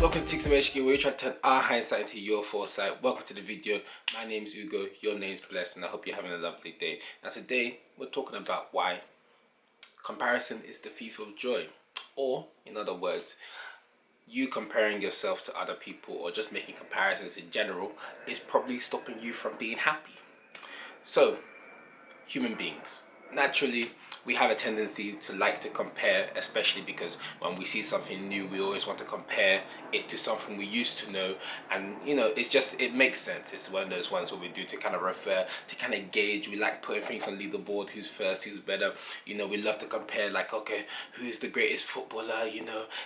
Welcome to Tickzon, where we try to turn our hindsight into your foresight. Welcome to the video. My name's Ugo, your name's Blessed, and I hope you're having a lovely day. Now today, we're talking about why comparison is the thief of joy. Or, in other words, you comparing yourself to other people or just making comparisons in general is probably stopping you from being happy. So, human beings, naturally, we have a tendency to like to compare, especially because when we see something new, we always want to compare it to something we used to know. And it makes sense. It's one of those ones where we do to kind of refer, to kind of gauge. We like putting things on leaderboard, who's first, who's better. We love to compare, like, okay, who's the greatest footballer?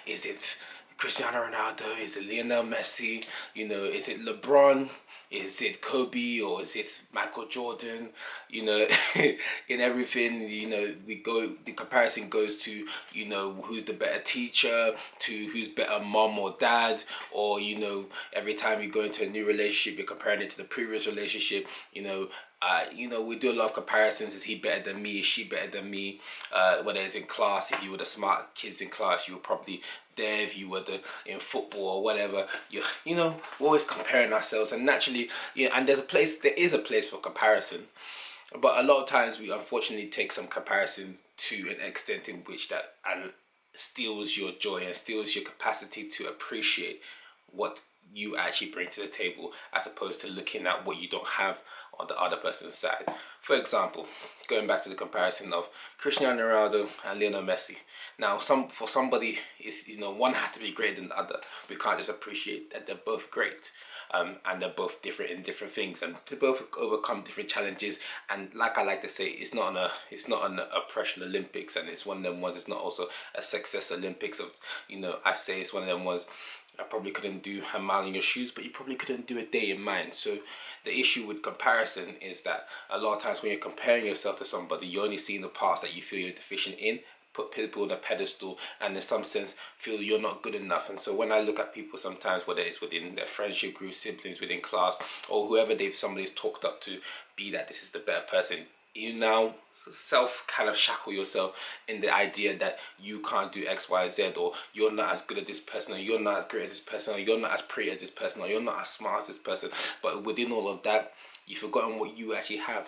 Is it Cristiano Ronaldo? Is it Lionel Messi? Is it LeBron? Is it Kobe or is it Michael Jordan? In everything, the comparison goes to, who's the better teacher, to who's better mom or dad, or, every time you go into a new relationship, you're comparing it to the previous relationship. We do a lot of comparisons. Is he better than me? Is she better than me? Whether it's in class, if you were the smart kids in class, you were probably there. If you were in football or whatever, we're always comparing ourselves. And naturally, and there is a place for comparison. But a lot of times we unfortunately take some comparison to an extent in which that steals your joy and steals your capacity to appreciate what you actually bring to the table, as opposed to looking at what you don't have on the other person's side. For example, going back to the comparison of Cristiano Ronaldo and Lionel Messi. Now, for somebody, one has to be greater than the other. We can't just appreciate that they're both great. And they're both different in different things, and to both overcome different challenges. And like I like to say, it's not an oppression Olympics, and it's one of them ones. It's not also a success Olympics of, I say it's one of them ones. I probably couldn't do a mile in your shoes, but you probably couldn't do a day in mine. So the issue with comparison is that a lot of times when you're comparing yourself to somebody, you're only seeing the parts that you feel you're deficient in, put people on a pedestal, and in some sense feel you're not good enough. And so when I look at people sometimes, whether it's within their friendship group, siblings, within class, or whoever somebody's talked up to, be that this is the better person, you now kind of shackle yourself in the idea that you can't do X, Y, Z, or you're not as good as this person, or you're not as great as this person, or you're not as pretty as this person, or you're not as smart as this person. But within all of that, you've forgotten what you actually have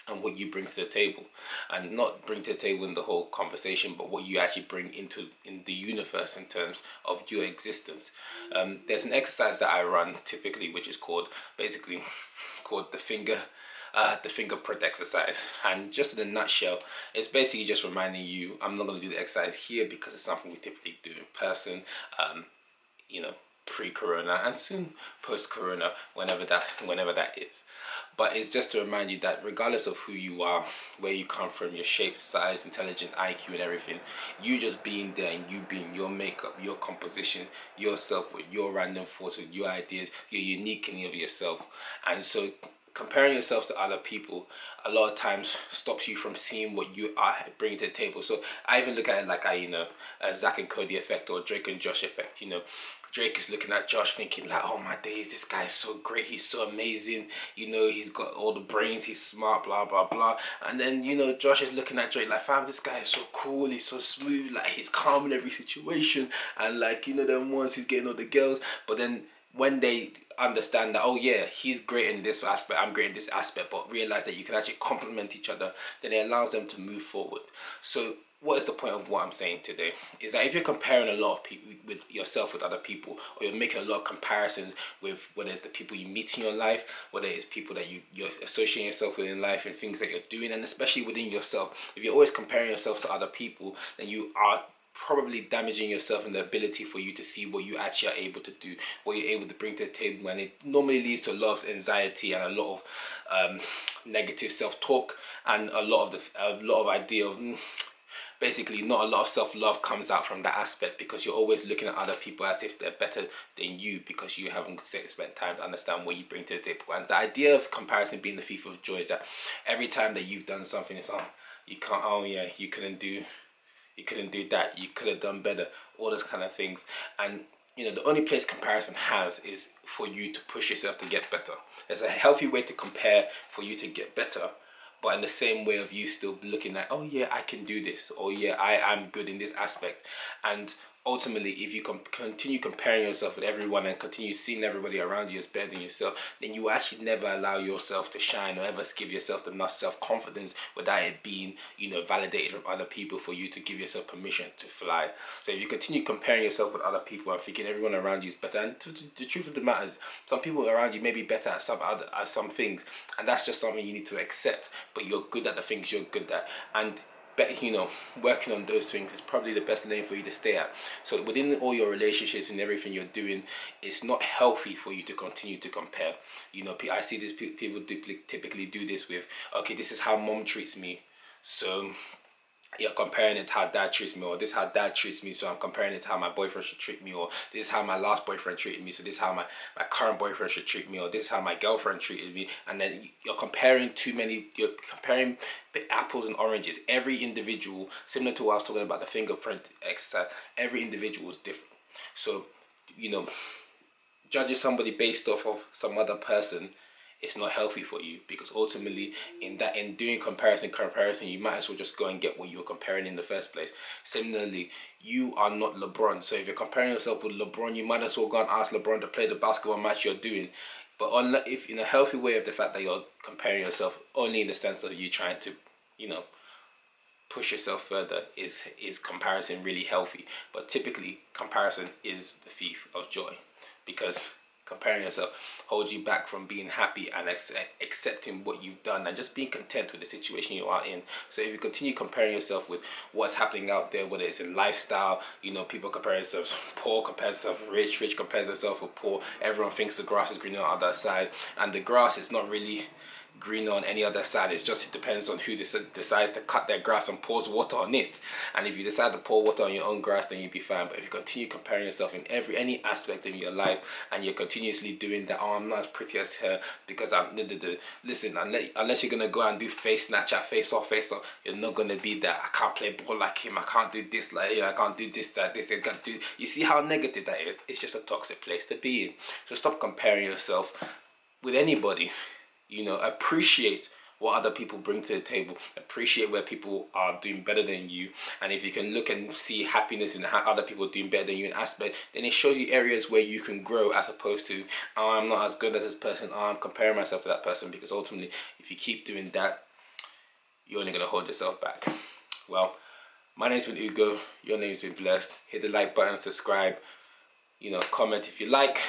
and what you bring to the table, and not bring to the table in the whole conversation, but what you actually bring in the universe in terms of your existence. There's an exercise that I run typically, which is called the finger print exercise. And just in a nutshell, it's basically just reminding you, I'm not going to do the exercise here because it's something we typically do in person, pre-corona and soon post-corona, whenever that is. But it's just to remind you that regardless of who you are, where you come from, your shape, size, intelligence, IQ and everything, you just being there and you being your makeup, your composition, yourself, with your random thoughts, with your ideas, your unique in of yourself. And so comparing yourself to other people a lot of times stops you from seeing what you are bringing to the table. So I even look at it like a Zach and Cody effect, or Drake and Josh effect. Drake is looking at Josh thinking like, oh my days, this guy is so great, he's so amazing, he's got all the brains, he's smart, blah blah blah. And then Josh is looking at Drake like, fam, this guy is so cool, he's so smooth, like he's calm in every situation, and like then once he's getting all the girls. But then when they understand that, oh yeah, he's great in this aspect, I'm great in this aspect, but realize that you can actually complement each other, then it allows them to move forward. So what is the point of what I'm saying today is that if you're comparing a lot of people with yourself with other people, or you're making a lot of comparisons with whether it's the people you meet in your life, whether it's people that you're associating yourself with in life and things that you're doing, and especially within yourself, if you're always comparing yourself to other people, then you are probably damaging yourself and the ability for you to see what you actually are able to do, what you're able to bring to the table. And it normally leads to a lot of anxiety and a lot of negative self-talk, and a lot of idea of basically not a lot of self-love comes out from that aspect, because you're always looking at other people as if they're better than you, because you haven't spent time to understand what you bring to the table. And the idea of comparison being the thief of joy is that every time that you've done something, it's you can't, oh yeah, you couldn't do that, you could have done better, all those kind of things. And the only place comparison has is for you to push yourself to get better. There's a healthy way to compare for you to get better, but in the same way of you still looking at, oh yeah, I can do this, or yeah, I am good in this aspect. And ultimately, if you continue comparing yourself with everyone and continue seeing everybody around you as better than yourself, then you actually never allow yourself to shine or ever give yourself enough self-confidence without it being, validated from other people for you to give yourself permission to fly. So if you continue comparing yourself with other people and thinking everyone around you is better, and the truth of the matter is, some people around you may be better at some things, and that's just something you need to accept. But you're good at the things you're good at, and working on those things is probably the best lane for you to stay at. So within all your relationships and everything you're doing, it's not healthy for you to continue to compare. I see this, people typically do this with, okay, this is how mom treats me, so you're comparing it to how dad treats me, or this is how dad treats me, so I'm comparing it to how my boyfriend should treat me, or this is how my last boyfriend treated me, so this is how my current boyfriend should treat me, or this is how my girlfriend treated me. And then you're comparing apples and oranges. Every individual, similar to what I was talking about the fingerprint exercise, every individual is different. So judging somebody based off of some other person, it's not healthy for you, because ultimately in doing comparison, you might as well just go and get what you were comparing in the first place. Similarly, you are not LeBron, so if you're comparing yourself with LeBron, you might as well go and ask LeBron to play the basketball match you're doing. But if in a healthy way of the fact that you're comparing yourself only in the sense of you trying to push yourself further, is comparison really healthy. But typically comparison is the thief of joy, because comparing yourself holds you back from being happy and accepting what you've done and just being content with the situation you are in. So if you continue comparing yourself with what's happening out there, whether it's in lifestyle, people compare themselves poor, compare themselves rich compares themselves with poor. Everyone thinks the grass is greener on the other side, and the grass is not really green on any other side. It depends on who decides to cut their grass and pours water on it. And if you decide to pour water on your own grass, then you'll be fine. But if you continue comparing yourself in any aspect of your life, and you're continuously doing that, oh, I'm not as pretty as her because I'm listen, unless you're gonna go and do face snatch at face off, you're not gonna be that. I can't play ball like him, I can't do this, I can't do this, that, this, I can't do. You see how negative that is? It's just a toxic place to be in. So stop comparing yourself with anybody. Appreciate what other people bring to the table. Appreciate where people are doing better than you. And if you can look and see happiness in how other people are doing better than you in aspect, then it shows you areas where you can grow, as opposed to, oh, I'm not as good as this person, oh, I'm comparing myself to that person. Because ultimately, if you keep doing that, you're only going to hold yourself back. Well, my name's been Ugo. Your name's been blessed. Hit the like button, subscribe, comment if you like.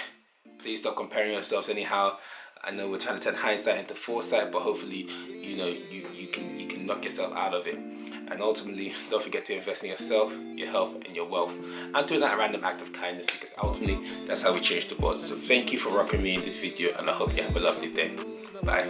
Please stop comparing yourselves anyhow. I know we're trying to turn hindsight into foresight, but hopefully, you can knock yourself out of it. And ultimately, don't forget to invest in yourself, your health, and your wealth. And do that random act of kindness, because ultimately, that's how we change the world. So thank you for rocking me in this video, and I hope you have a lovely day. Bye.